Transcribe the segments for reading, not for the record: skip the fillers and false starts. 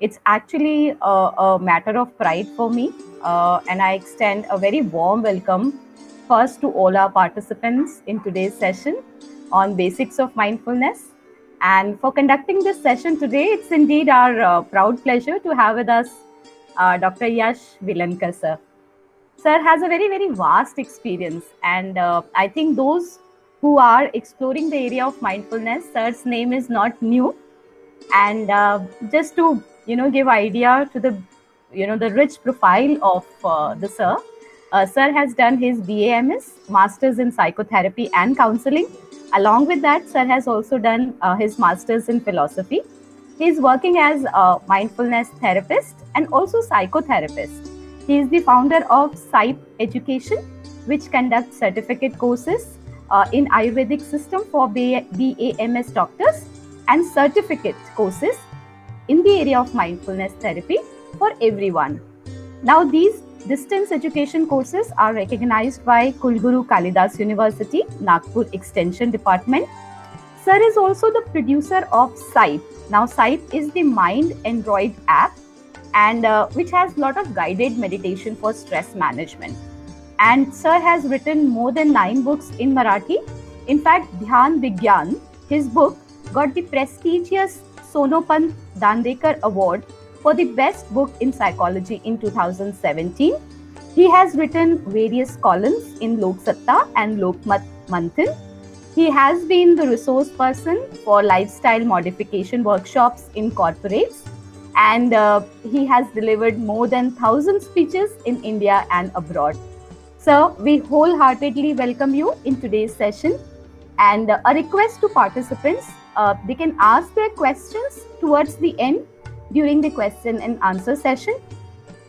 It's actually a matter of pride for me, and I extend a very warm welcome first to all our participants in today's session on basics of mindfulness. And for conducting this session today, it's indeed our proud pleasure to have with us Dr. Yash Velankar, sir. Sir has a very, very vast experience, and I think those who are exploring the area of mindfulness, sir's name is not new. And just to give idea to the rich profile of the sir. Sir has done his BAMS, Masters in Psychotherapy and Counseling. Along with that, sir has also done his Masters in Philosophy. He is working as a mindfulness therapist and also psychotherapist. He is the founder of Psych Education, which conducts certificate courses in Ayurvedic system for BAMS doctors and certificate courses in the area of mindfulness therapy for everyone. Now, these distance education courses are recognized by Kulguru Kalidas University, Nagpur Extension Department. Sir is also the producer of Sight. Now, Sight is the Mind Android app, and which has a lot of guided meditation for stress management. And Sir has written more than 9 books in Marathi. In fact, Dhyan Vigyan, his book, got the prestigious Sonopant Dandekar Award for the best book in psychology in 2017. He has written various columns in Lok Satta and Lokmat Manthan. He has been the resource person for lifestyle modification workshops in corporates, and he has delivered more than 1,000 speeches in India and abroad. So we wholeheartedly welcome you in today's session, and a request to participants, they can ask their questions towards the end during the question and answer session.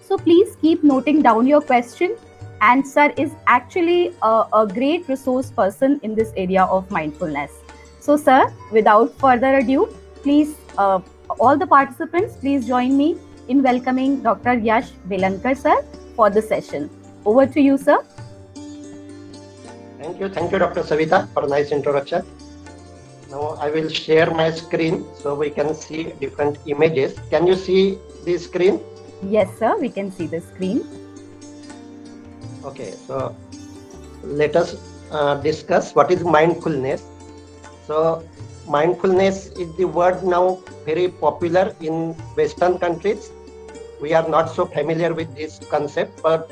So please keep noting down your question, and sir is actually a great resource person in this area of mindfulness. So sir, without further ado, please, all the participants, please join me in welcoming Dr. Yash Velankar, sir, for the session. Over to you, sir. Thank you, Dr. Savita, for a nice introduction. Now I will share my screen so we can see different images. Can you see the screen? Yes, sir, we can see the screen. Okay, so let us discuss what is mindfulness. So mindfulness is the word now very popular in Western countries. We are not so familiar with this concept, but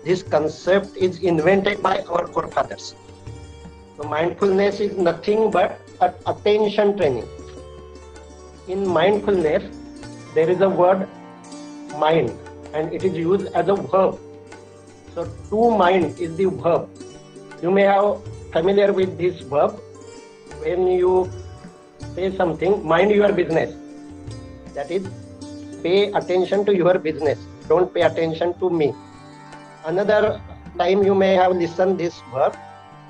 this concept is invented by our forefathers. So mindfulness is nothing but attention training. In mindfulness, there is a word mind, and it is used as a verb. So to mind is the verb. You may have familiar with this verb. When you say something, mind your business. That is, pay attention to your business. Don't pay attention to me. Another time you may have listened this verb,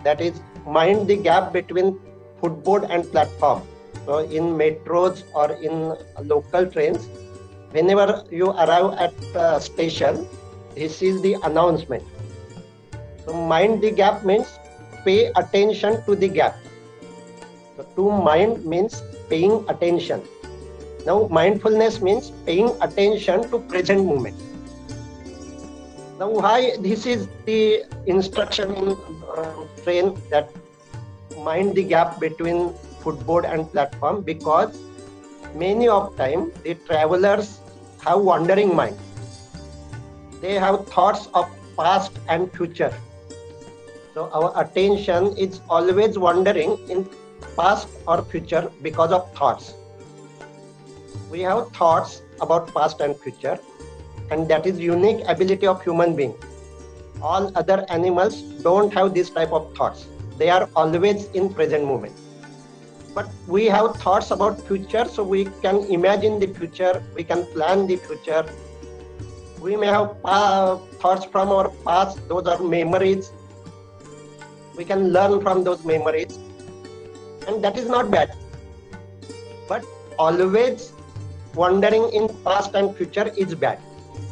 that is, mind the gap between footboard and platform. So in metros or in local trains, whenever you arrive at the station, this is the announcement. So mind the gap means pay attention to the gap. So to mind means paying attention. Now mindfulness means paying attention to present moment. Now why this is the instruction in train, that mind the gap between footboard and platform? Because many of time the travelers have wandering mind. They have thoughts of past and future. So our attention is always wandering in past or future because of thoughts. We have thoughts about past and future, and that is unique ability of human being. All other animals don't have this type of thoughts. They are always in present moment. But we have thoughts about future, so we can imagine the future, we can plan the future. We may have thoughts from our past, those are memories. We can learn from those memories, and that is not bad. But always wandering in past and future is bad,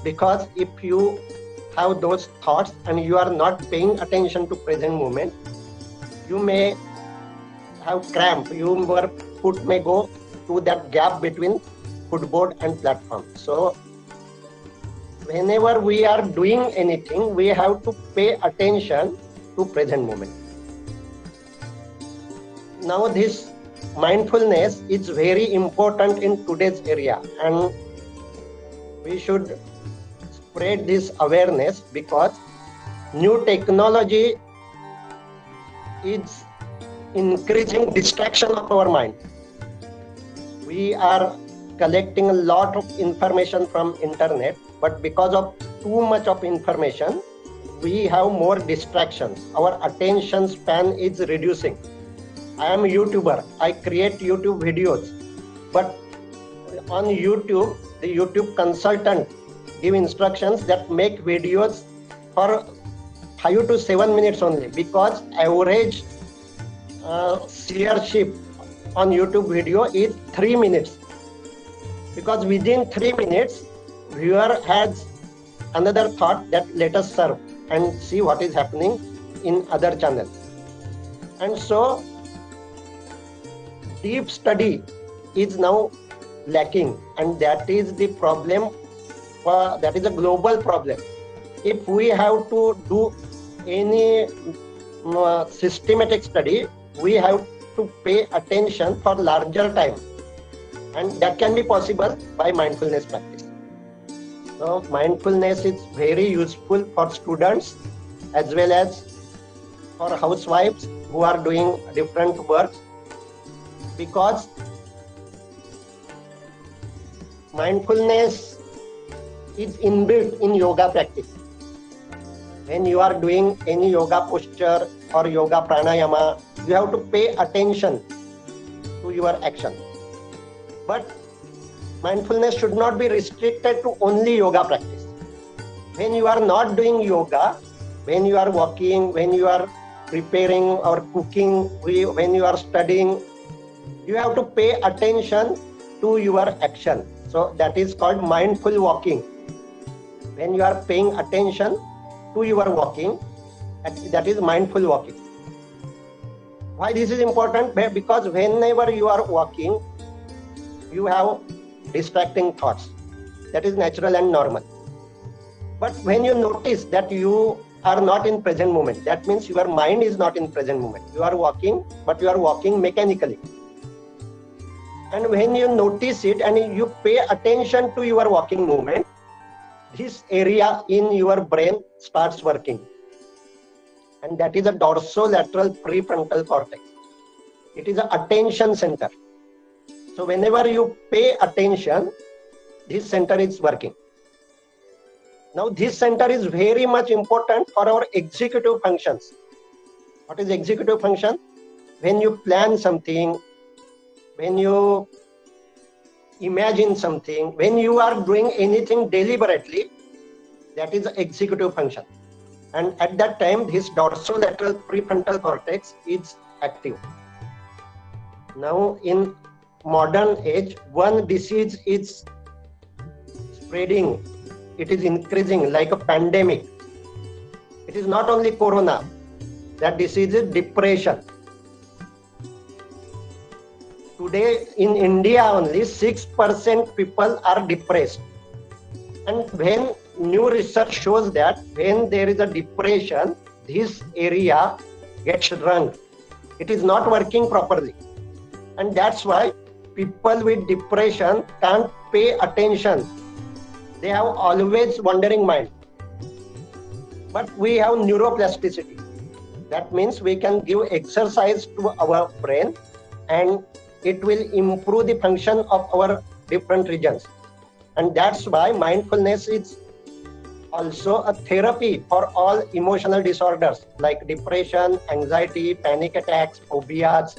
because if you have those thoughts and you are not paying attention to present moment, you may have cramp. Your foot may go to that gap between footboard and platform. So whenever we are doing anything, we have to pay attention to present moment. Now this mindfulness is very important in today's area, and we should spread this awareness because new technology is increasing distraction of our mind. We are collecting a lot of information from internet, but because of too much of information, we have more distractions. Our attention span is reducing. I am a YouTuber. I create YouTube videos, but on YouTube, the YouTube consultant give instructions that make videos for 5 to 7 minutes only, because average seership on YouTube video is 3 minutes. Because within 3 minutes, viewer has another thought that let us serve and see what is happening in other channels. And so deep study is now lacking, and that is the problem. That is a global problem. If we have to do any systematic study, we have to pay attention for larger time, and that can be possible by mindfulness practice. So mindfulness is very useful for students as well as for housewives who are doing different works, because mindfulness is inbuilt in yoga practice. When you are doing any yoga posture or yoga pranayama, you have to pay attention to your action. But mindfulness should not be restricted to only yoga practice. When you are not doing yoga, when you are walking, when you are preparing or cooking, when you are studying, you have to pay attention to your action. So that is called mindful walking. When you are paying attention to your walking, that is mindful walking. Why this is important? Because whenever you are walking, you have distracting thoughts. That is natural and normal. But when you notice that you are not in present moment, that means your mind is not in present moment. You are walking, but you are walking mechanically. And when you notice it and you pay attention to your walking movement, this area in your brain starts working. And that is a dorsolateral prefrontal cortex. It is an attention center. So whenever you pay attention, this center is working. Now this center is very much important for our executive functions. What is executive function? When you plan something, when you imagine something, when you are doing anything deliberately, that is the executive function. And at that time, this dorsolateral prefrontal cortex is active. Now in modern age, one disease is spreading. It is increasing like a pandemic. It is not only corona. That disease is depression. Today in India only 6% people are depressed. And when new research shows that when there is a depression, this area gets shrunk. It is not working properly. And that's why people with depression can't pay attention. They have always wandering mind. But we have neuroplasticity. That means we can give exercise to our brain and it will improve the function of our different regions. And that's why mindfulness is also a therapy for all emotional disorders like depression, anxiety, panic attacks, phobias,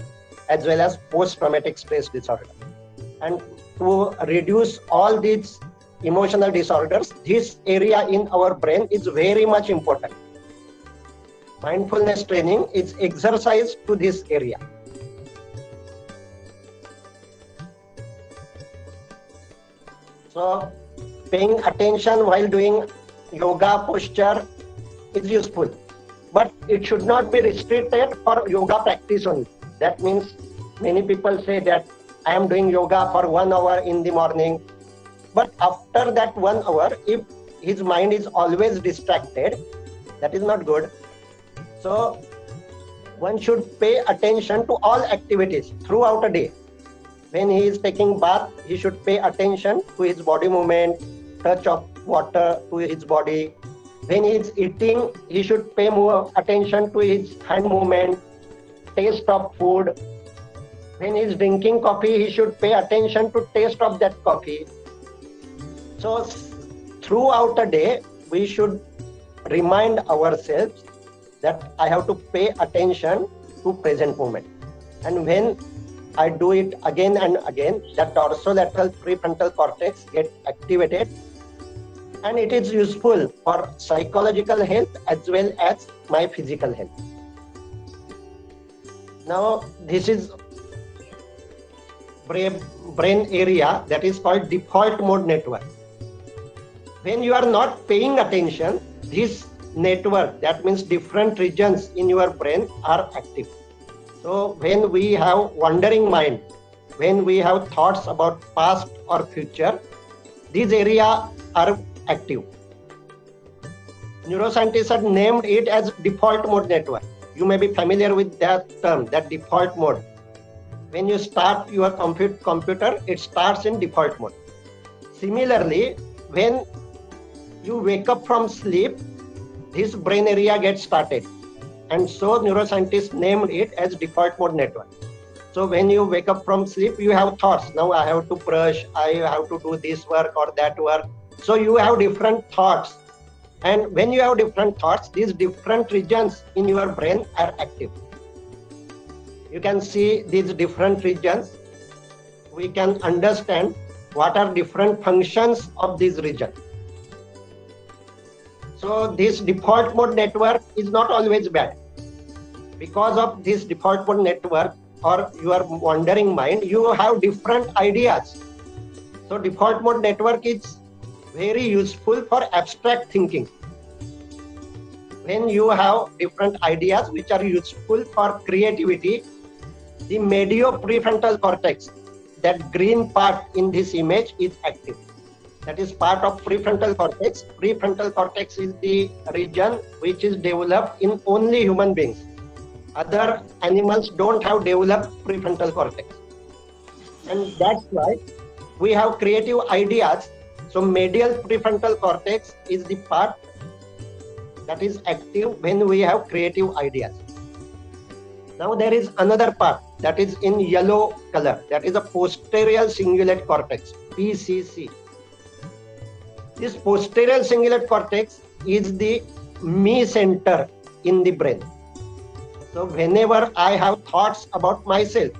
as well as post-traumatic stress disorder. And to reduce all these emotional disorders, this area in our brain is very much important. Mindfulness training is exercise to this area. So paying attention while doing yoga posture is useful, but it should not be restricted for yoga practice only. That means many people say that I am doing yoga for 1 hour in the morning. But after that 1 hour, if his mind is always distracted, that is not good. So one should pay attention to all activities throughout a day. When he is taking bath, he should pay attention to his body movement, touch of water to his body. When he is eating, he should pay more attention to his hand movement, taste of food. When he is drinking coffee, he should pay attention to taste of that coffee. So throughout a day, we should remind ourselves that I have to pay attention to present moment. And when I do it again and again, that dorsolateral prefrontal cortex gets activated, and it is useful for psychological health as well as my physical health. Now, this is brain area that is called default mode network. When you are not paying attention, this network, that means different regions in your brain, are active. So when we have wandering mind, when we have thoughts about past or future, these areas are active. Neuroscientists have named it as default mode network. You may be familiar with that term, that default mode. When you start your computer, it starts in default mode. Similarly, when you wake up from sleep, this brain area gets started. And so neuroscientists named it as default mode network. So when you wake up from sleep, you have thoughts. Now I have to brush, I have to do this work or that work. So you have different thoughts. And when you have different thoughts, these different regions in your brain are active. You can see these different regions. We can understand what are different functions of this region. So this default mode network is not always bad. Because of this default mode network or your wandering mind, you have different ideas. So default mode network is very useful for abstract thinking. When you have different ideas which are useful for creativity, the medial prefrontal cortex, that green part in this image, is active. That is part of prefrontal cortex. Prefrontal cortex is the region which is developed in only human beings. Other animals don't have developed prefrontal cortex. And that's why we have creative ideas. So medial prefrontal cortex is the part that is active when we have creative ideas. Now there is another part that is in yellow color. That is a posterior cingulate cortex, PCC. This posterior cingulate cortex is the me center in the brain. So whenever I have thoughts about myself,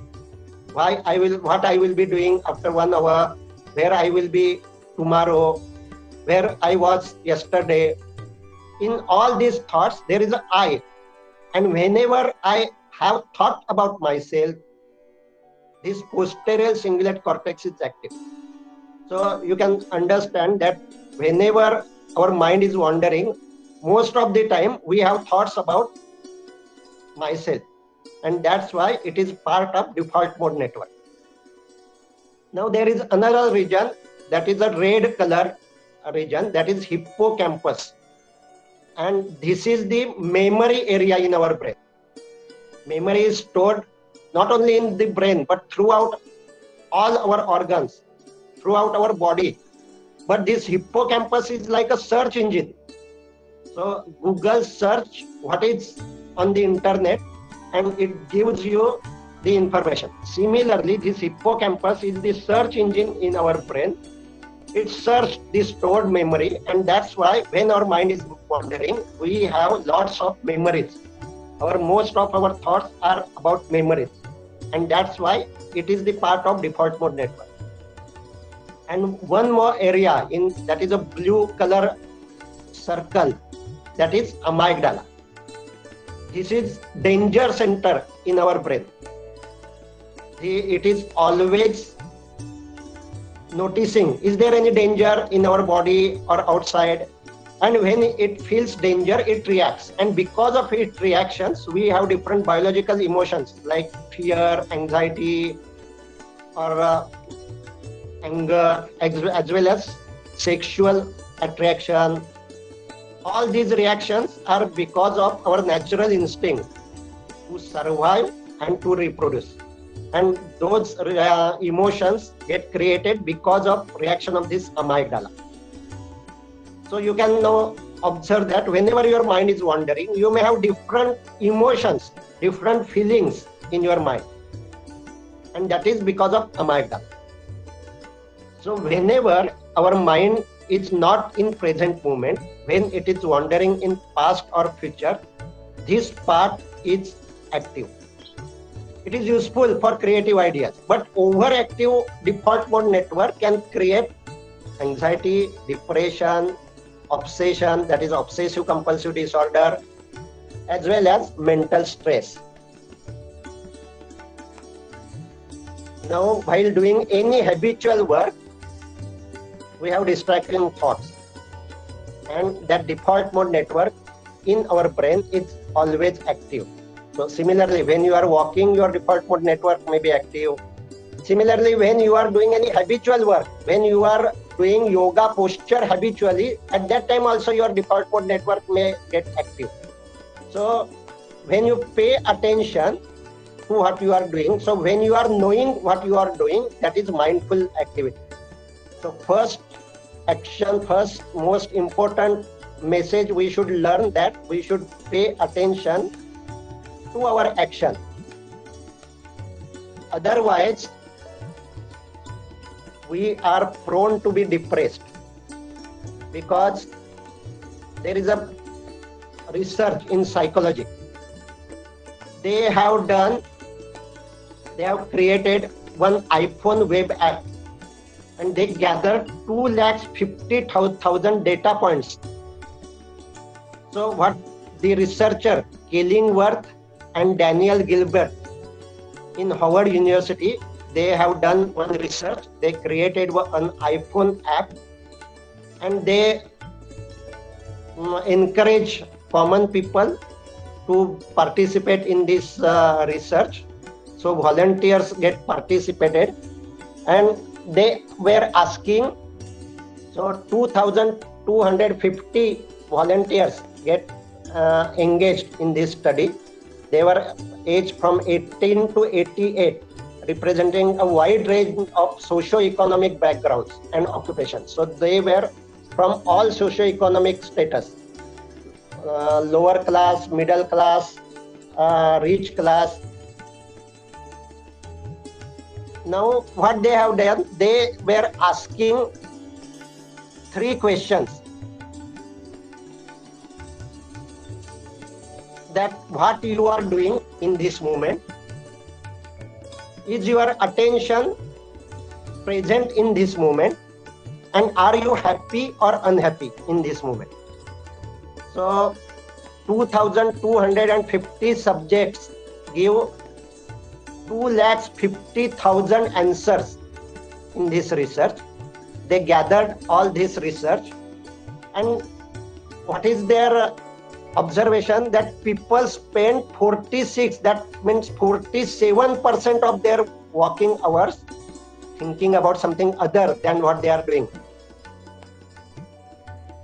what I will be doing after 1 hour, where I will be tomorrow, where I was yesterday, in all these thoughts there is an I. And whenever I have thought about myself, this posterior cingulate cortex is active. So you can understand that whenever our mind is wandering, most of the time we have thoughts about myself, and that's why it is part of default mode network. Now there is another region that is a red color region, that is hippocampus, and this is the memory area in our brain. Memory is stored not only in the brain but throughout all our organs, throughout our body. But this hippocampus is like a search engine. So Google search what is on the internet and it gives you the information. Similarly, this hippocampus is the search engine in our brain. It searches the stored memory, and that's why when our mind is wandering, we have lots of memories. Most of our thoughts are about memories, and that's why it is the part of default mode network. And one more area that is a blue color circle, that is amygdala. This is danger center in our brain. It is always noticing, is there any danger in our body or outside? And when it feels danger, it reacts. And because of its reactions, we have different biological emotions like fear, anxiety, or anger, as well as sexual attraction. All these reactions are because of our natural instinct to survive and to reproduce. And those emotions get created because of reaction of this amygdala. So you can now observe that whenever your mind is wandering, you may have different emotions, different feelings in your mind. And that is because of amygdala. So whenever our mind is not in present moment, when it is wandering in past or future, this part is active. It is useful for creative ideas, but overactive default mode network can create anxiety, depression, obsession, that is obsessive compulsive disorder, as well as mental stress. Now, while doing any habitual work, we have distracting thoughts, and that default mode network in our brain is always active. So similarly, when you are walking, your default mode network may be active. Similarly, when you are doing any habitual work, when you are doing yoga posture habitually, at that time also your default mode network may get active. So when you pay attention to what you are doing, so when you are knowing what you are doing, that is mindful activity. So first action, first most important message we should learn, that we should pay attention to our action. Otherwise, we are prone to be depressed, because there is a research in psychology. They have created one iPhone web app, and they gathered 250,000 data points. So what the researcher Killingworth and Daniel Gilbert in Howard University, they have done one research. They created an iPhone app, and they encourage common people to participate in this research. So volunteers get participated, and they were asking, so 2,250 volunteers get engaged in this study. They were aged from 18 to 88, representing a wide range of socio-economic backgrounds and occupations. So they were from all socio-economic status, lower class, middle class, rich class. Now what they have done, they were asking 3 questions. That what you are doing in this moment, is your attention present in this moment, and are you happy or unhappy in this moment? So 2,250 subjects give 250,000 answers in this research. They gathered all this research, and what is their observation, that people spend 46, that means 47% of their working hours thinking about something other than what they are doing.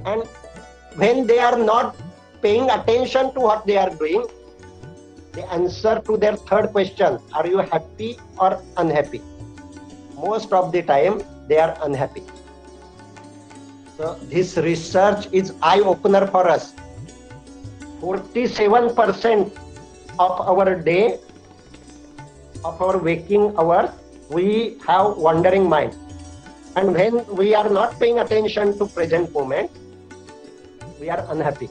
And when they are not paying attention to what they are doing, the answer to their third question, are you happy or unhappy? Most of the time they are unhappy. So this research is eye-opener for us. 47% of our day, of our waking hours, we have wandering mind. And when we are not paying attention to present moment, we are unhappy.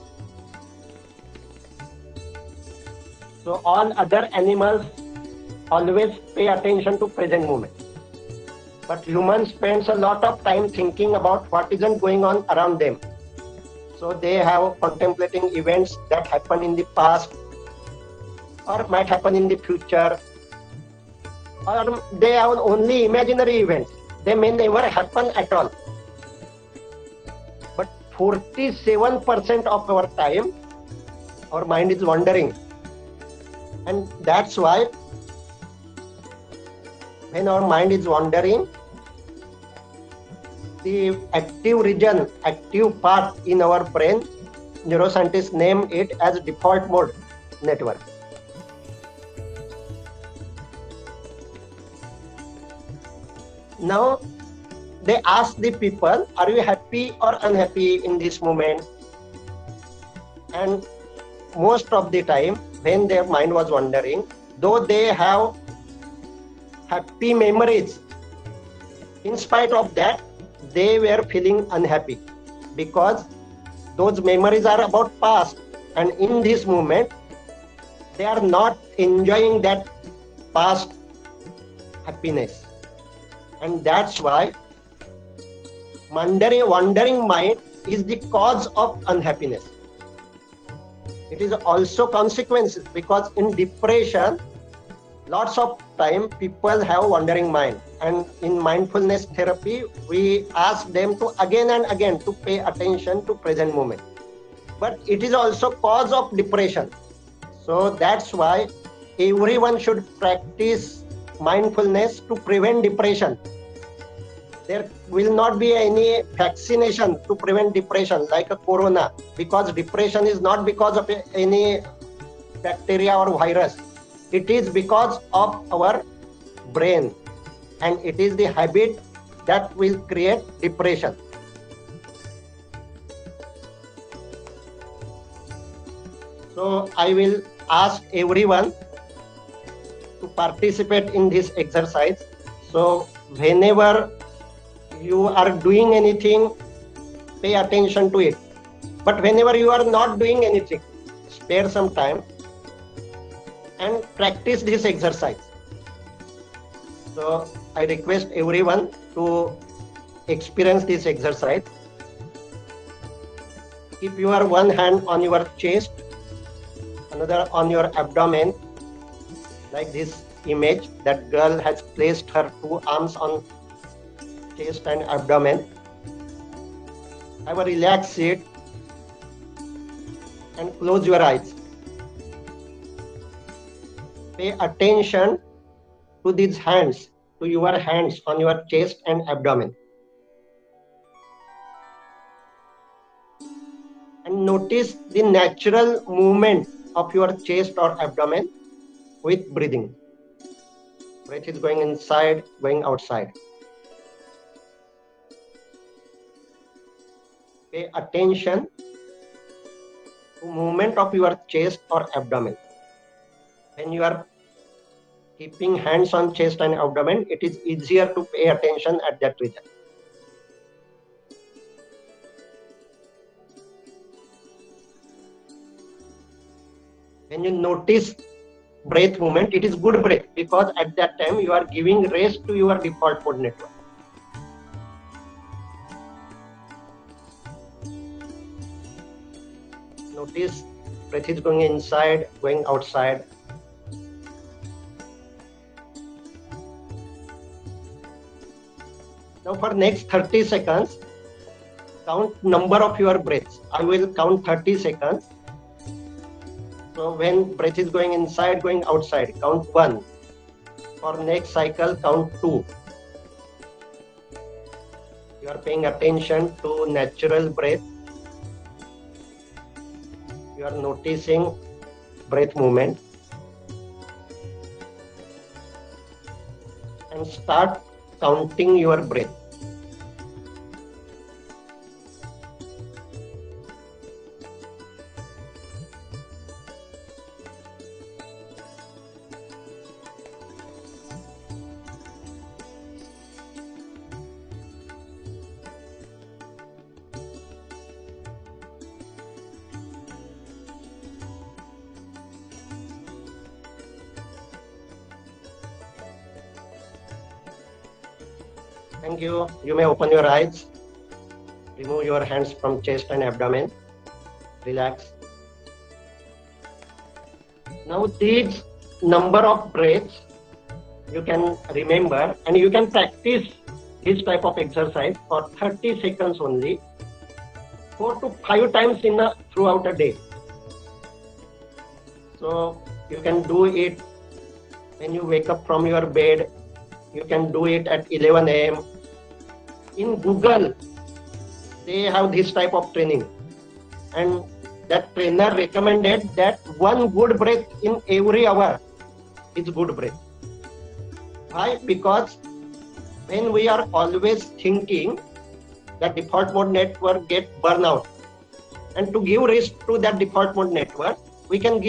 So all other animals always pay attention to present moment. But humans spends a lot of time thinking about what isn't going on around them. So they have contemplating events that happen in the past or might happen in the future, or they have only imaginary events. They may never happen at all. But 47% of our time, our mind is wandering. And that's why when our mind is wandering, the active region, active part in our brain, neuroscientists name it as default mode network. Now, they ask the people, are you happy or unhappy in this moment? And most of the time, when their mind was wandering, though they have happy memories, in spite of that, they were feeling unhappy because those memories are about past, and in this moment, they are not enjoying that past happiness. And that's why wandering mind is the cause of unhappiness. It is also consequences, because in depression, lots of time people have wandering mind, and in mindfulness therapy we ask them to again and again to pay attention to present moment. But it is also cause of depression. So that's why everyone should practice mindfulness to prevent depression. There will not be any vaccination to prevent depression like a corona, because depression is not because of any bacteria or virus. It is because of our brain, and it is the habit that will create depression. So I will ask everyone to participate in this exercise. So whenever you are doing anything, pay attention to it. But whenever you are not doing anything, spare some time and practice this exercise. So I request everyone to experience this exercise. Keep your one hand on your chest, another on your abdomen, like this image. That girl has placed her two arms on chest and abdomen. Have a relaxed seat and close your eyes. Pay attention to these hands, to your hands on your chest and abdomen. And notice the natural movement of your chest or abdomen with breathing. Breath is going inside, going outside. Pay attention to movement of your chest or abdomen. When you are keeping hands on chest and abdomen, it is easier to pay attention at that region. When you notice breath movement, it is good breath, because at that time you are giving rest to your default mode network. Notice breath is going inside, going outside. Now for next 30 seconds, count number of your breaths. I will count 30 seconds. So when breath is going inside, going outside, count 1. For next cycle, count 2. You are paying attention to natural breath. You are noticing breath movement. And start counting your breath. Thank you. You may open your eyes. Remove your hands from chest and abdomen. Relax. Now these number of breaths you can remember, and you can practice this type of exercise for 30 seconds only, 4 to 5 times throughout a day. So you can do it when you wake up from your bed, You can do it at 11 a.m. In Google, they have this type of training. And that trainer recommended that one good breath in every hour is good breath. Why? Because when we are always thinking, the default mode network get burnout. And to give rest to that default mode network, we can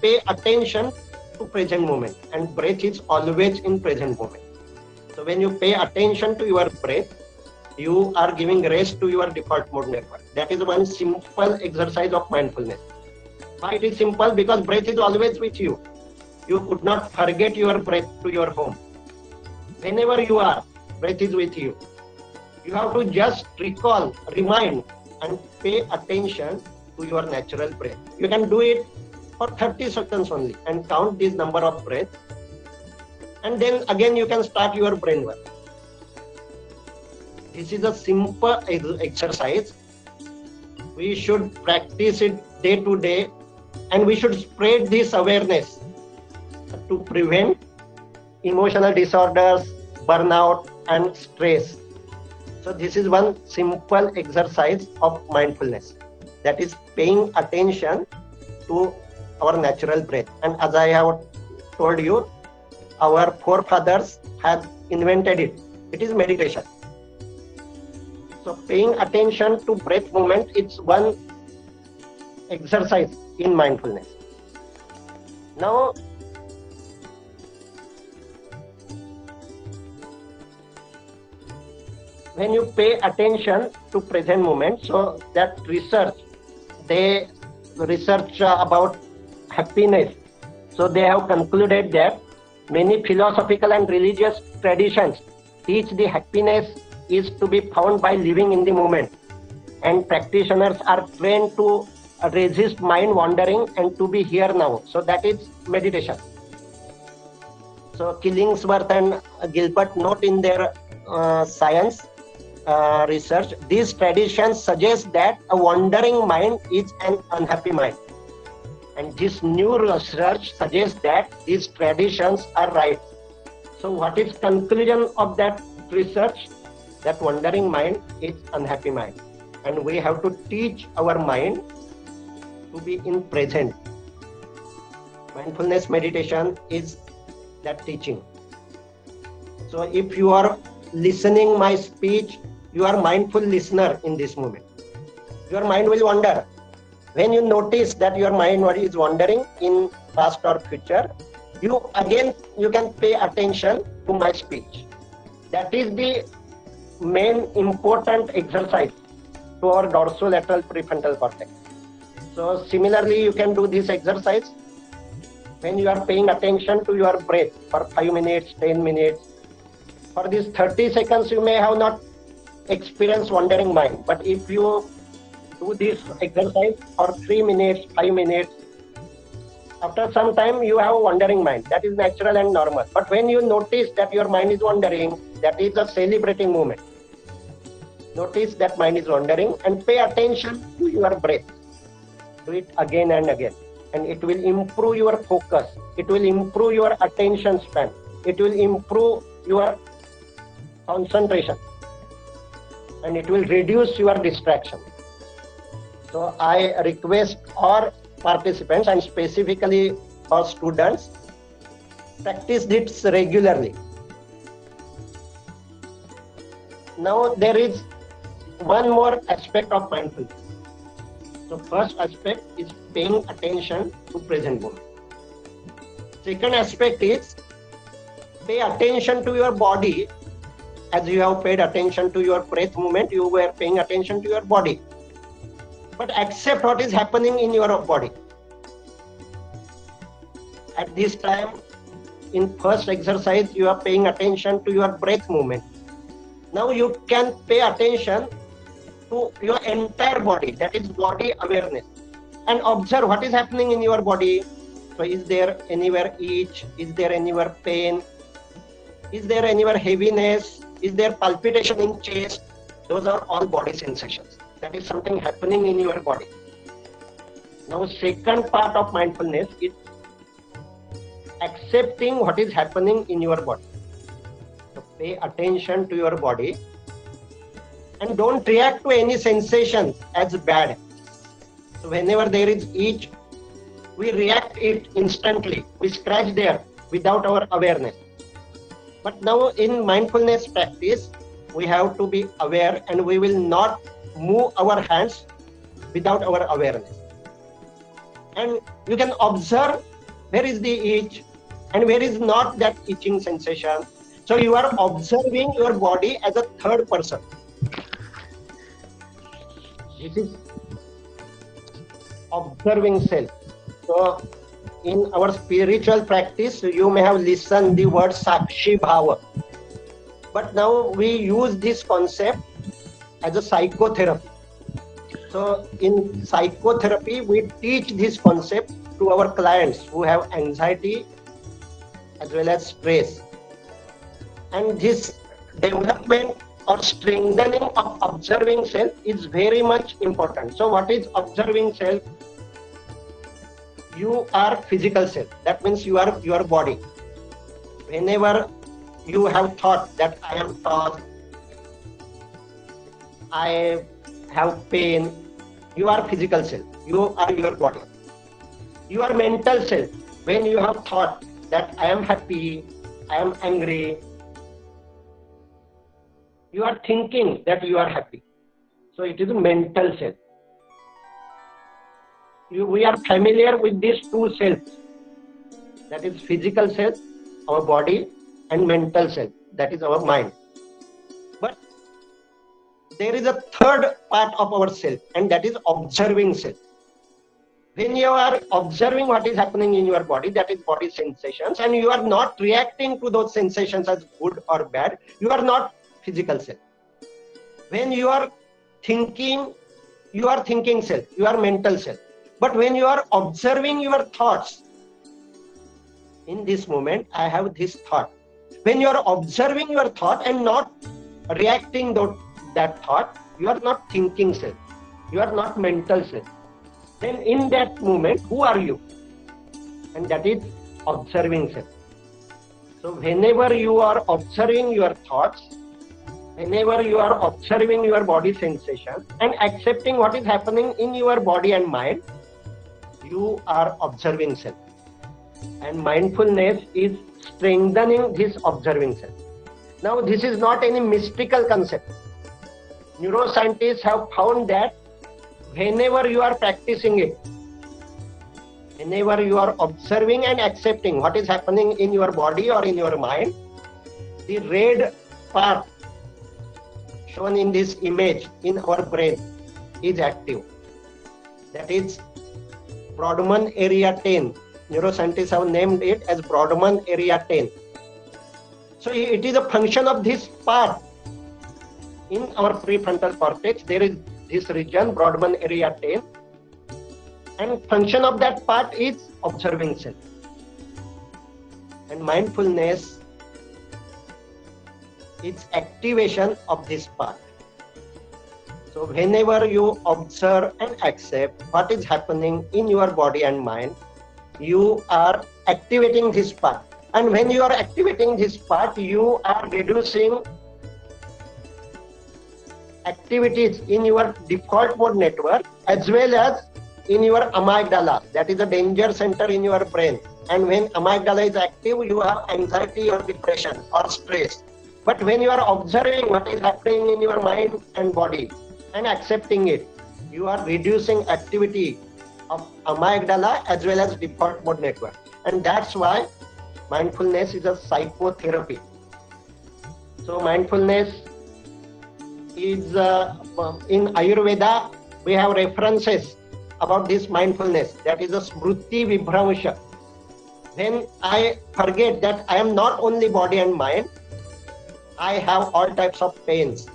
pay attention to present moment, and breath is always in present moment. So when you pay attention to your breath, you are giving rest to your default mode network. That is one simple exercise of mindfulness. Why it is simple? Because breath is always with you. You could not forget your breath to your home. Whenever you are, breath is with you. You have to just recall, remind, and pay attention to your natural breath. You can do it for 30 seconds only and count this number of breaths. And then again you can start your brain work. This is a simple exercise. We should practice it day to day, and we should spread this awareness to prevent emotional disorders, burnout, and stress. So this is one simple exercise of mindfulness, that is paying attention to our natural breath. And as I have told you, our forefathers have invented it. It is meditation. So paying attention to breath movement, it's one exercise in mindfulness. Now, when you pay attention to present moment, so that they research about happiness. So they have concluded that many philosophical and religious traditions teach the happiness is to be found by living in the moment, and practitioners are trained to resist mind wandering and to be here now. So that is meditation. So Killingsworth and Gilbert note in their science research, these traditions suggest that a wandering mind is an unhappy mind. And this new research suggests that these traditions are right. So what is conclusion of that research? That wandering mind is unhappy mind. And we have to teach our mind to be in present. Mindfulness meditation is that teaching. So if you are listening my speech, you are mindful listener in this moment. Your mind will wander. When you notice that your mind is wandering in past or future, you can pay attention to my speech. That is the main important exercise to our dorsolateral prefrontal cortex. So similarly, you can do this exercise when you are paying attention to your breath for 5 minutes, 10 minutes. For these 30 seconds, you may have not experienced wandering mind. But if you do this exercise for 3 minutes, 5 minutes, after some time you have a wandering mind. That is natural and normal. But when you notice that your mind is wandering, that is a celebrating moment. Notice that mind is wandering and pay attention to your breath. Do it again and again. And it will improve your focus. It will improve your attention span. It will improve your concentration. And it will reduce your distraction. So I request all participants, and specifically for students, practice this regularly. Now there is one more aspect of mindfulness. So first aspect is paying attention to present moment. Second aspect is pay attention to your body. As you have paid attention to your breath movement, you were paying attention to your body. But accept what is happening in your body. At this time, in first exercise, you are paying attention to your breath movement. Now you can pay attention to your entire body, that is body awareness, and observe what is happening in your body. So is there anywhere itch? Is there anywhere pain? Is there anywhere heaviness? Is there palpitation in chest? Those are all body sensations. That is something happening in your body. Now second part of mindfulness is accepting what is happening in your body. So pay attention to your body and don't react to any sensation as bad. So whenever there is itch, we react it instantly. We scratch there without our awareness. But now in mindfulness practice, we have to be aware and we will not move our hands without our awareness. And you can observe where is the itch and where is not that itching sensation. So you are observing your body as a third person. This is observing self. So in our spiritual practice, you may have listened the word Sakshi Bhava. But now we use this concept as a psychotherapy. So in psychotherapy, we teach this concept to our clients who have anxiety as well as stress. And this development or strengthening of observing self is very much important. So what is observing self? You are physical self. That means you are your body. Whenever you have thought that I am tall, I have pain, you are physical self. You are your body. You are mental self. When you have thought that I am happy, I am angry, you are thinking that you are happy. So it is a mental self. We are familiar with these two selves. That is physical self, our body, and mental self, that is our mind. But there is a third part of our self, and that is observing self. When you are observing what is happening in your body, that is body sensations, and you are not reacting to those sensations as good or bad, you are not physical self. When you are thinking self, you are mental self. But when you are observing your thoughts, in this moment, I have this thought. When you are observing your thought and not reacting to that thought, you are not thinking self. You are not mental self. Then in that moment, who are you? And that is observing self. So whenever you are observing your thoughts, whenever you are observing your body sensation and accepting what is happening in your body and mind, you are observing self. And mindfulness is strengthening this observing self. Now, this is not any mystical concept. Neuroscientists have found that whenever you are practicing it, whenever you are observing and accepting what is happening in your body or in your mind, the red part shown in this image in our brain is active. That is Brodmann area 10. Neuroscientists have named it as Brodmann area 10. So it is a function of this part in our prefrontal cortex. There is this region, Brodmann area 10, and function of that part is observing self. And mindfulness is activation of this part. So whenever you observe and accept what is happening in your body and mind, you are activating this part. And when you are activating this part, you are reducing activities in your default mode network as well as in your amygdala. That is a danger center in your brain. And when amygdala is active, you have anxiety or depression or stress. But when you are observing what is happening in your mind and body and accepting it, you are reducing activity of amygdala as well as default mode network. And that's why mindfulness is a psychotherapy. So mindfulness is in Ayurveda, we have references about this mindfulness. That is a smruti vibhramsha. When I forget that I am not only body and mind, I have all types of pains,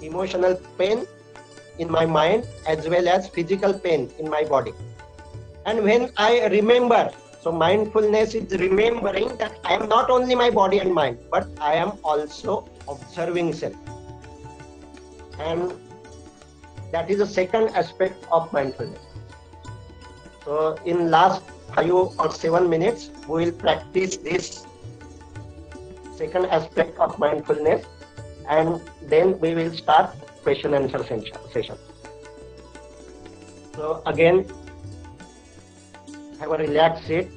emotional pain in my mind as well as physical pain in my body. And when I remember, so mindfulness is remembering that I am not only my body and mind, but I am also observing self. And that is the second aspect of mindfulness. So in last 5 or 7 minutes, we will practice this second aspect of mindfulness, and then we will start question answer session. So again, have a relaxed seat,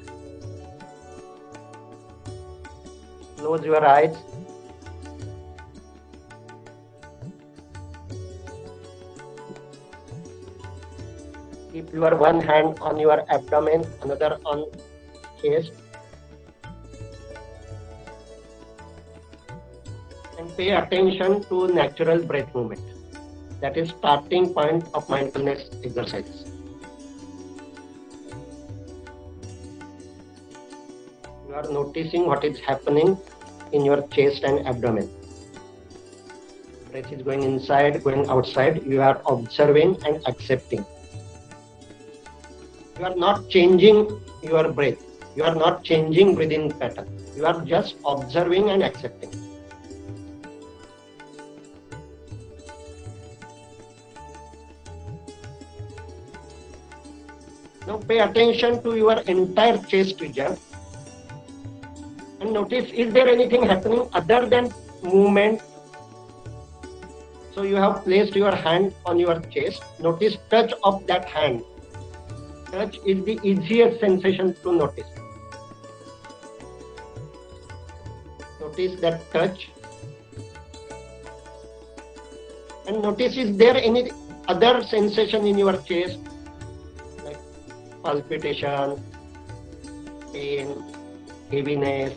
close your eyes, keep your one hand on your abdomen, another on chest, and pay attention to natural breath movement. That is starting point of mindfulness exercises. You are noticing what is happening in your chest and abdomen. Breath is going inside, going outside. You are observing and accepting. You are not changing your breath. You are not changing breathing pattern. You are just observing and accepting. Now pay attention to your entire chest region and notice, is there anything happening other than movement? So you have placed your hand on your chest. Notice touch of that hand. Touch is the easiest sensation to notice. Notice that touch. And notice, is there any other sensation in your chest, like palpitation, pain, heaviness,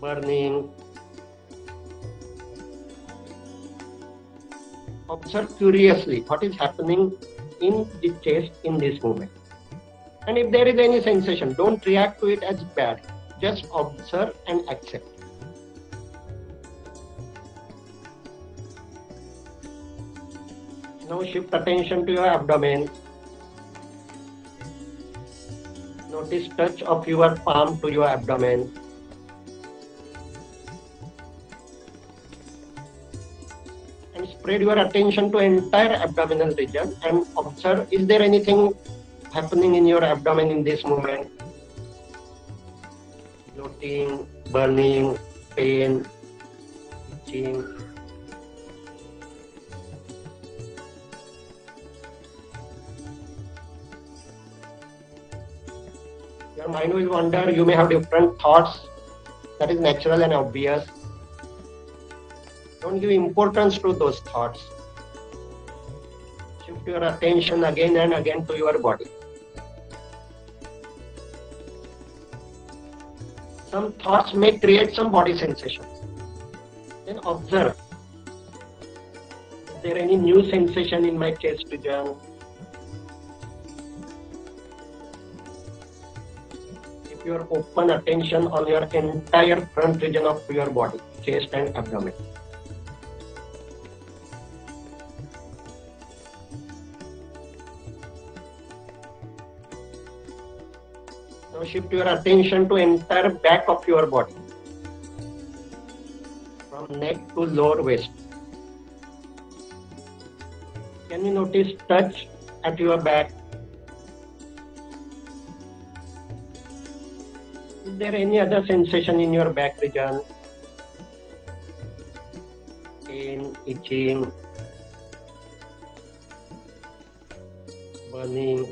burning? Observe curiously what is happening in the chest in this moment. And if there is any sensation, don't react to it as bad. Just observe and accept. Now shift attention to your abdomen. Notice touch of your palm to your abdomen. And spread your attention to entire abdominal region and observe, is there anything happening in your abdomen in this moment? Bloating, burning, pain, itching. Your mind will wander, you may have different thoughts. That is natural and obvious. Don't give importance to those thoughts. Shift your attention again and again to your body. Some thoughts may create some body sensations. Then observe, is there any new sensation in my chest region? Keep your open attention on your entire front region of your body, chest and abdomen. Now shift your attention to entire back of your body, from neck to lower waist. Can you notice touch at your back? Is there any other sensation in your back region? Pain, itching, burning?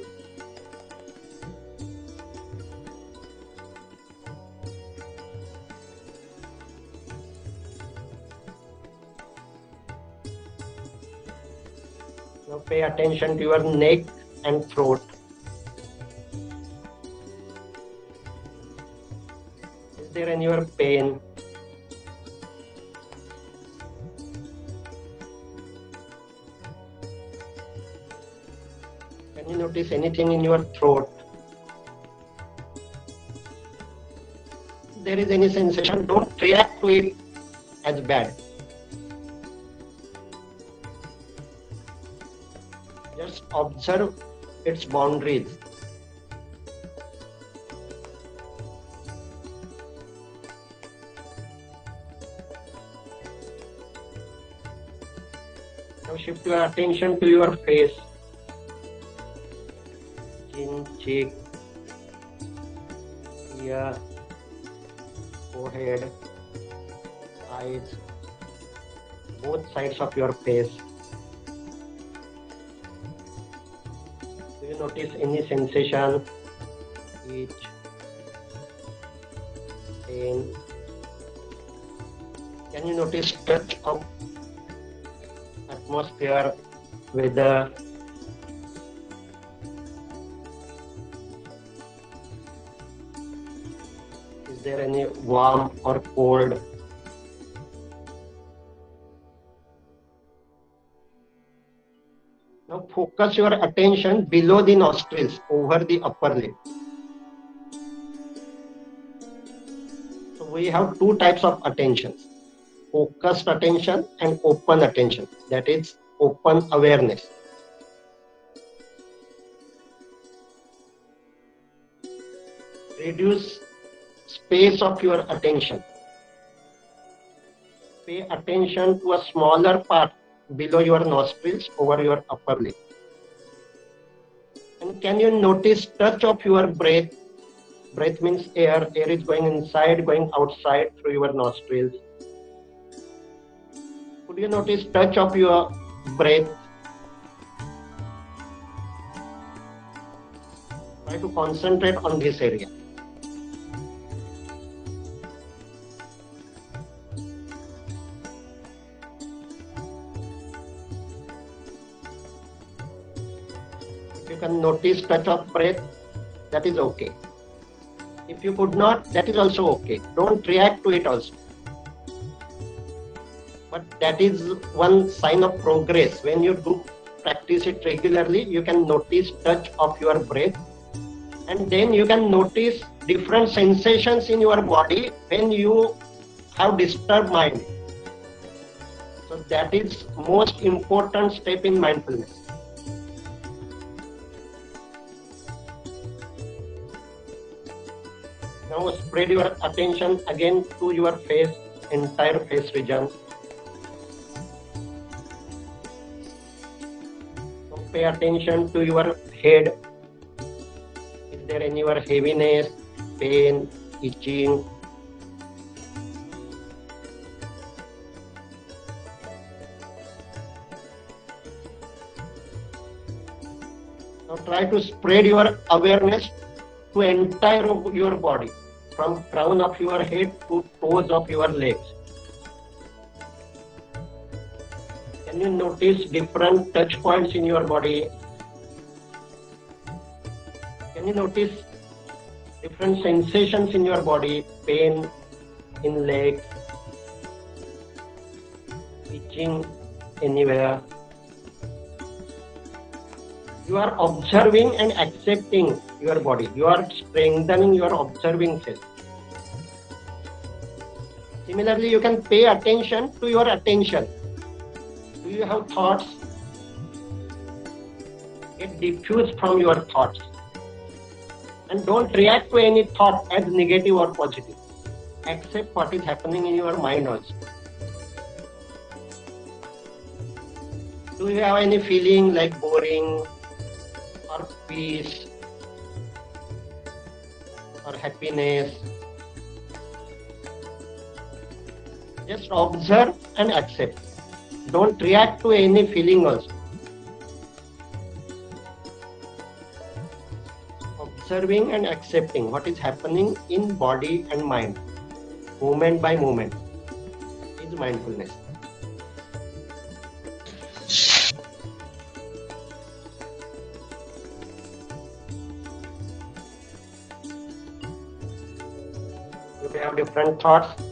Now pay attention to your neck and throat. Is there any your pain? Can you notice anything in your throat? If there is any sensation, don't react to it as bad. Just observe its boundaries. Now shift your attention to your face. chin, cheek, ear, forehead, eyes, both sides of your face. Do you notice any sensation, itch, pain? Can you notice touch of atmosphere, weather? Is there any warm or cold? Now focus your attention below the nostrils, over the upper lip. So we have two types of attentions: focused attention and open attention. That is open awareness. Reduce space of your attention. Pay attention to a smaller part below your nostrils, over your upper lip. And can you notice touch of your breath? Breath means air. Air is going inside, going outside through your nostrils. Could you notice touch of your breath? Try to concentrate on this area. If you can notice touch of breath, that is okay. If you could not, that is also okay. Don't react to it also. But that is one sign of progress. When you do practice it regularly, you can notice touch of your breath, and then you can notice different sensations in your body when you have disturbed mind. So that is most important step in mindfulness. Now spread your attention again to your face, entire face region. So pay attention to your head. Is there any heaviness, pain, itching? Now try to spread your awareness to entire of your body, from crown of your head to toes of your legs. Can you notice different touch points in your body? Can you notice different sensations in your body? Pain in legs, itching anywhere. You are observing and accepting your body. You are strengthening your observing self. Similarly, you can pay attention to your attention. Do you have thoughts? Get diffused from your thoughts. And don't react to any thought as negative or positive. Accept what is happening in your mind also. Do you have any feeling like boring or peace or happiness? Just observe and accept. Don't react to any feeling also. Observing and accepting what is happening in body and mind, moment by moment, is mindfulness. You have different thoughts.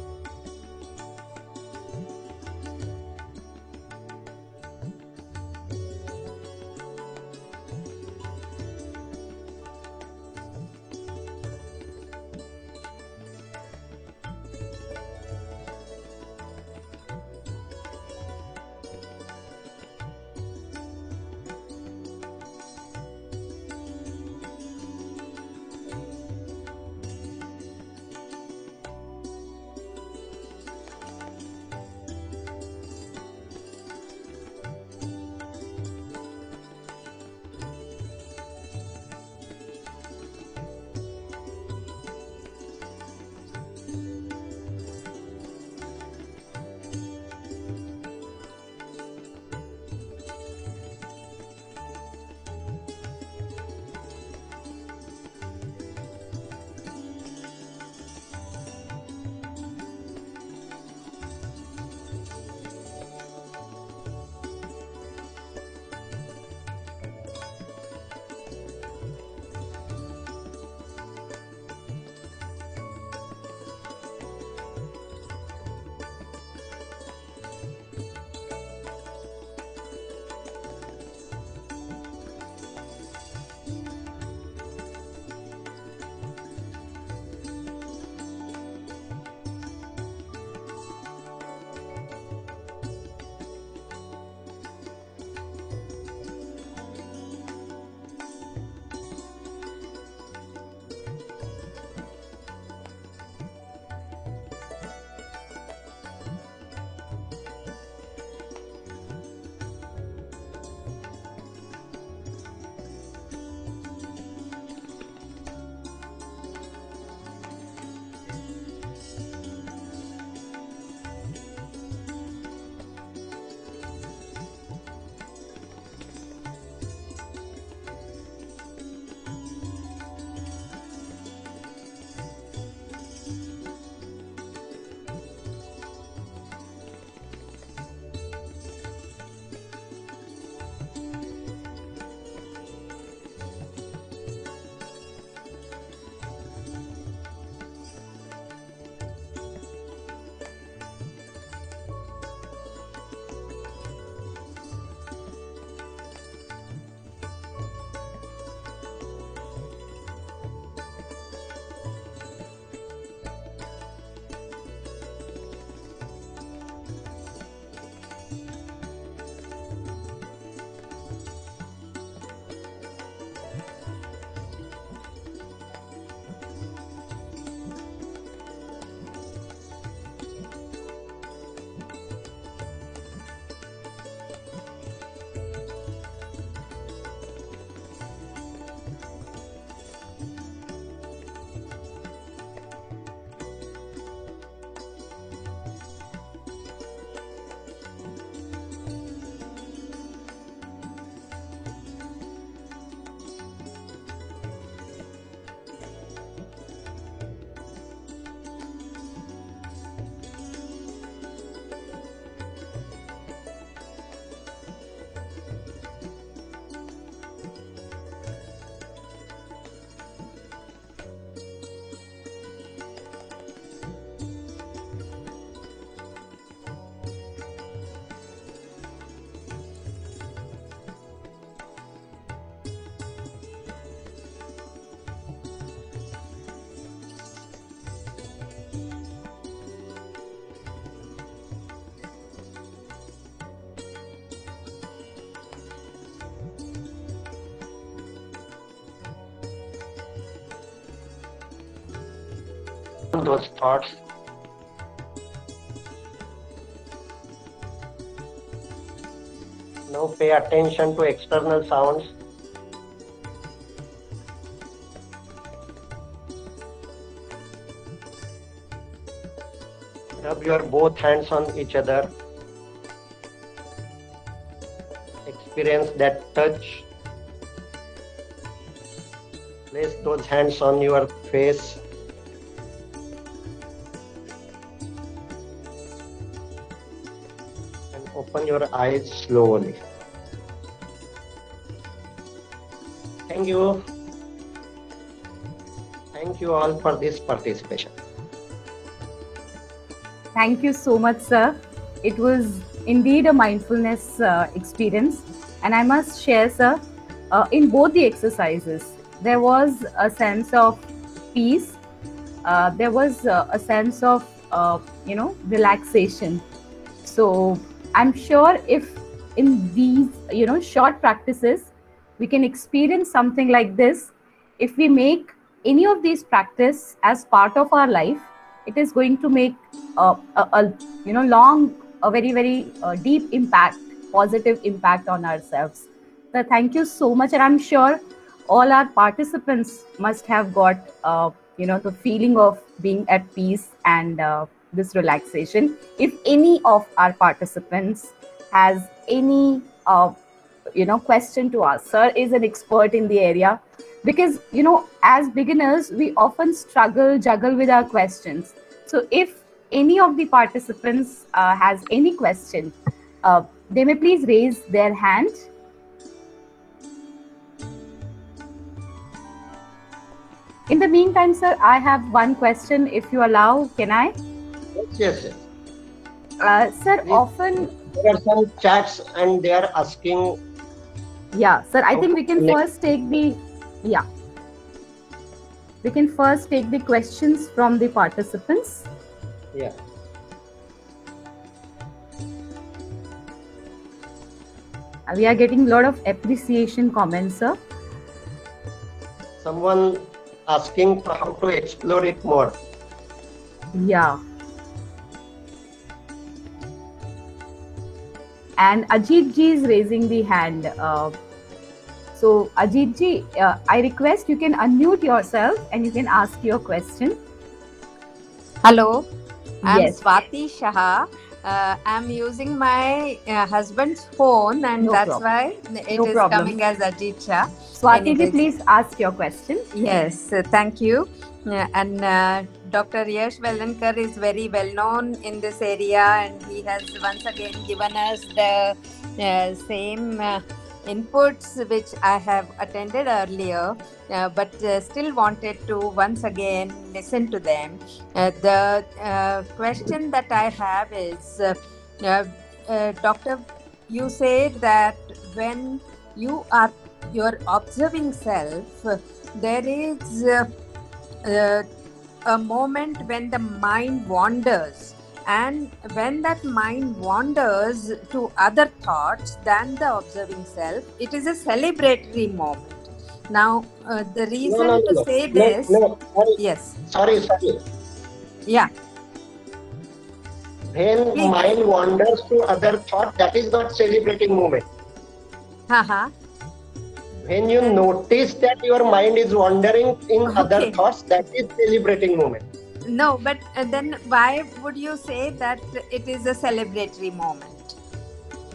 down those thoughts. Now pay attention to external sounds. Rub your both hands on each other. Experience that touch. Place those hands on your face. And open your eyes slowly. Thank you. Thank you all for this participation. Thank you so much, sir. It was indeed a mindfulness experience. And I must share, sir, in both the exercises, there was a sense of peace. There was a sense of, relaxation. So I'm sure if in these, short practices, we can experience something like this, if we make any of these practice as part of our life, it is going to make a very, very deep impact, positive impact on ourselves. So thank you so much. And I'm sure all our participants must have got, the feeling of being at peace and this relaxation. If any of our participants has any, question to ask, sir is an expert in the area. Because, as beginners, we often juggle with our questions. So if any of the participants has any question, they may please raise their hand. In the meantime, sir, I have one question, if you allow, can I? Yes. Sir, often... There are some chats and they are asking... Yeah, sir, I think we can first take the... Yeah. We can first take the questions from the participants. Yeah. We are getting a lot of appreciation comments, sir. Someone asking how to explore it more. Yeah. And Ajit ji is raising the hand. So Ajit ji, I request you can unmute yourself and you can ask your question. Hello, I'm Yes. Swati Shah. I'm using my husband's phone and No that's problem. why it No is problem. coming as Ajit Shah. Swati ji, Anyways. please ask your question. Yes, thank you. And Dr. Yash Velankar is very well known in this area and he has once again given us the same inputs which I have attended earlier, but still wanted to once again listen to them. The question that I have is, Doctor, you say that when you're observing self, there is a moment when the mind wanders, and when that mind wanders to other thoughts than the observing self, it is a celebratory moment. Now, the reason to say this... Sorry. Yes. Sorry. Yeah. When Please. mind wanders to other thought, that is not celebrating moment. When you notice that your mind is wandering in other thoughts, that is celebrating moment. No, but then why would you say that it is a celebratory moment?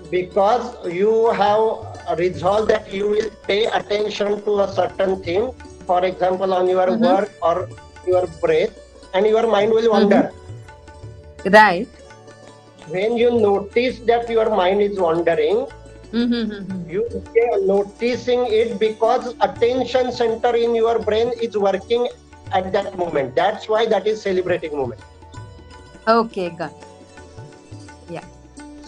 Because you have resolved that you will pay attention to a certain thing, for example, on your work or your breath, and your mind will wander. Right. When you notice that your mind is wandering, you are noticing it because attention center in your brain is working at that moment. That's why that is celebrating moment. Okay, got it. Yeah.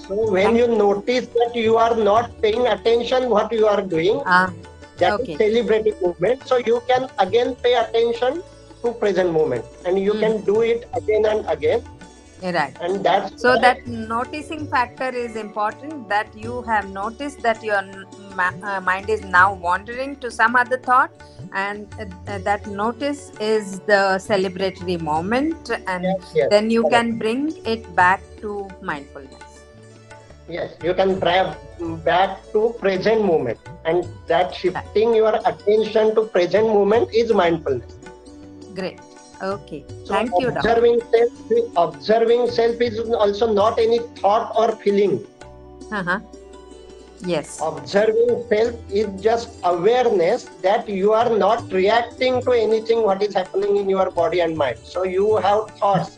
So when you notice that you are not paying attention what you are doing, that is celebrating moment. So you can again pay attention to present moment and you can do it again and again. Right. And that's So why, that noticing factor is important, that you have noticed that your mind is now wandering to some other thought, and that notice is the celebratory moment, and yes, yes, then you correct. can bring it back to mindfulness. Yes, you can drive back to present moment, and that Right. shifting your attention to present moment is mindfulness. Great. Okay. So Thank you, doctor. observing self is also not any thought or feeling. Uh-huh. Yes. Observing self is just awareness that you are not reacting to anything what is happening in your body and mind. So you have thoughts.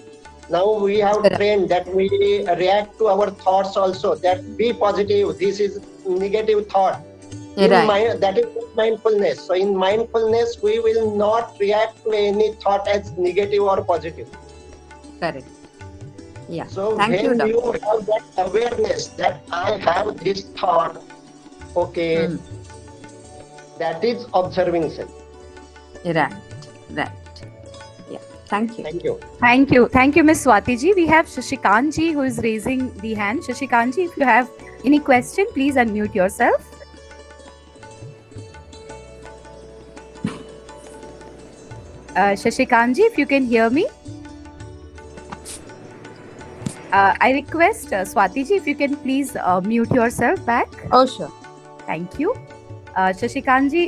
Now we have Right. trained that we react to our thoughts also. That be positive. This is negative thought. In Right. mind, that is mindfulness. So in mindfulness, we will not react to any thought as negative or positive. Correct. Yeah. So Thank you, when you doctor. have that awareness that I have this thought, okay, Mm. that is observing self. Right. Right. Yeah. Thank you. Thank you. Thank you. Thank you, Ms. Swati ji. We have Shashikant ji who is raising the hand. Shashikant ji, if you have any question, please unmute yourself. Shashikant ji, if you can hear me. I request Swati ji, if you can please mute yourself back. Oh, sure. Thank you. Shashikant ji,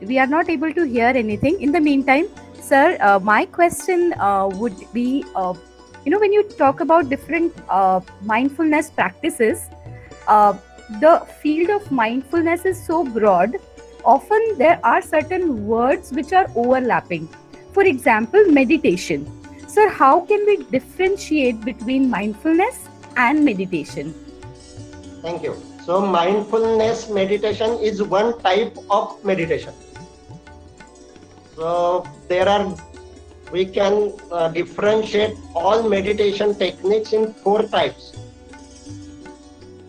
we are not able to hear anything. In the meantime, sir, my question would be, when you talk about different mindfulness practices, the field of mindfulness is so broad. Often there are certain words which are overlapping. For example, meditation. Sir, how can we differentiate between mindfulness and meditation? Thank you. So mindfulness meditation is one type of meditation. So we can differentiate all meditation techniques in 4 types.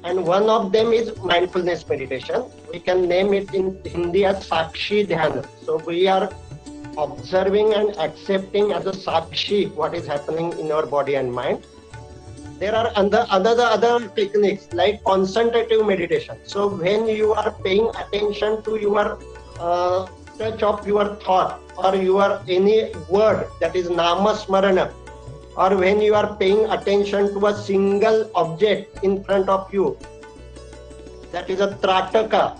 And one of them is mindfulness meditation. We can name it in Hindi as Sakshi Dhyana. So we are observing and accepting as a Sakshi what is happening in our body and mind. There are other techniques like concentrative meditation. So when you are paying attention to your touch of your thought or your any word, that is nama smarana, or when you are paying attention to a single object in front of you, that is a trataka.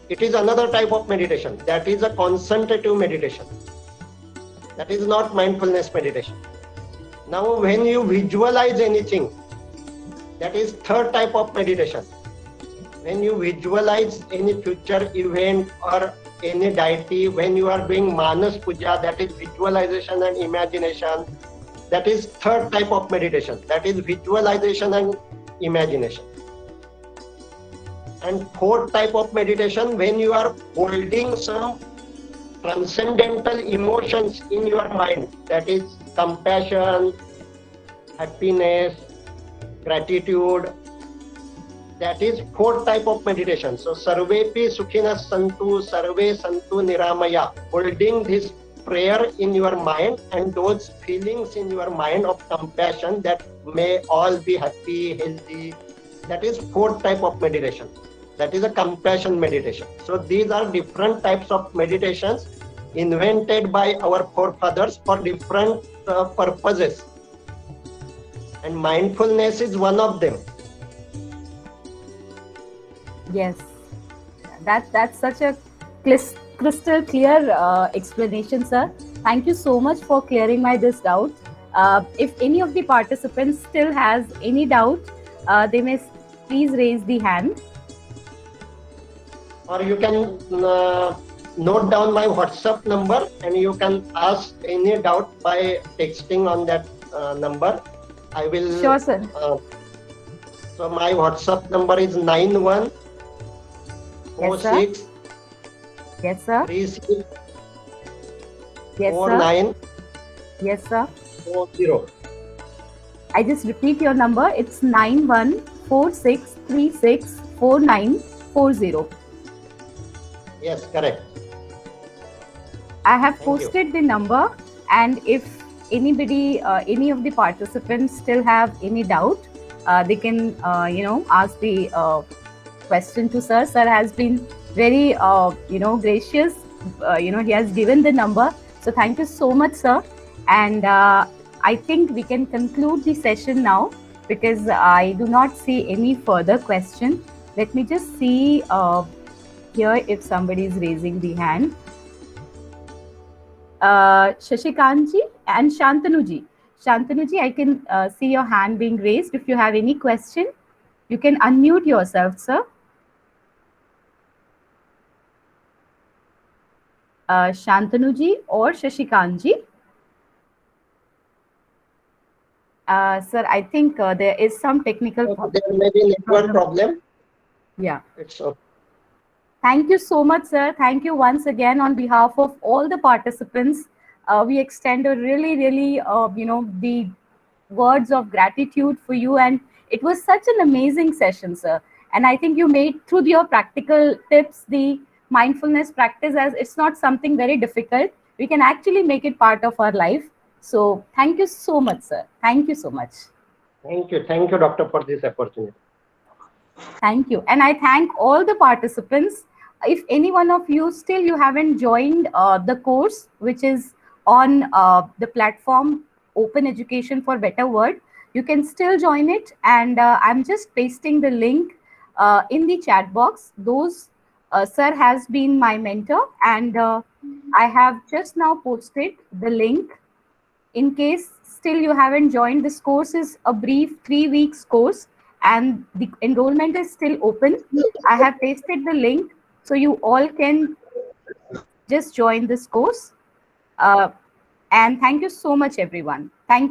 It is another type of meditation. That is a concentrative meditation. That is not mindfulness meditation. Now when you visualize anything, that is third type of meditation. When you visualize any future event or any deity, when you are doing manas puja, that is visualization and imagination. That is third type of meditation. That is visualization and imagination. And fourth type of meditation, when you are holding some transcendental emotions in your mind, that is compassion, happiness, gratitude. That is fourth type of meditation. So sarvepi sukhinas santu, sarve santu niramaya. Holding this prayer in your mind and those feelings in your mind of compassion that may all be happy, healthy. That is fourth type of meditation. That is a compassion meditation. So these are different types of meditations invented by our forefathers for different purposes. And mindfulness is one of them. Yes, that's such a crystal clear explanation, sir. Thank you so much for clearing this doubt. If any of the participants still has any doubt, they may please raise the hand. Or you can note down my WhatsApp number and you can ask any doubt by texting on that number. I will. Sure, sir. So my WhatsApp number is 9146. Yes, sir. 36. Yes, 49. Sir. Yes, sir. 40. I just repeat your number. It's 9146364940. Yes, correct. I have posted the number, and if anybody, any of the participants still have any doubt, they can, ask the question to sir. Sir has been very, gracious. He has given the number. So thank you so much, sir. And I think we can conclude the session now because I do not see any further question. Let me just see here if somebody is raising the hand. Shashikanji and Shantanuji. Shantanuji, I can see your hand being raised. If you have any question, you can unmute yourself, sir. Shantanuji or Shashikanji. Sir, I think there is some technical problem. There may be network problem. Yeah. It's okay. Thank you so much, sir. Thank you once again on behalf of all the participants. We extend a really, really, the words of gratitude for you. And it was such an amazing session, sir. And I think you made through your practical tips, the mindfulness practice, as it's not something very difficult. We can actually make it part of our life. So thank you so much, sir. Thank you so much. Thank you. Thank you, doctor, for this opportunity. Thank you. And I thank all the participants. If any one of you still you haven't joined the course, which is on the platform Open Education for Better World, you can still join it. And I'm just pasting the link in the chat box. Those sir has been my mentor, and I have just now posted the link. In case still you haven't joined, this course is a brief 3 weeks course and the enrollment is still open. I have pasted the link so you all can just join this course. And thank you so much, everyone.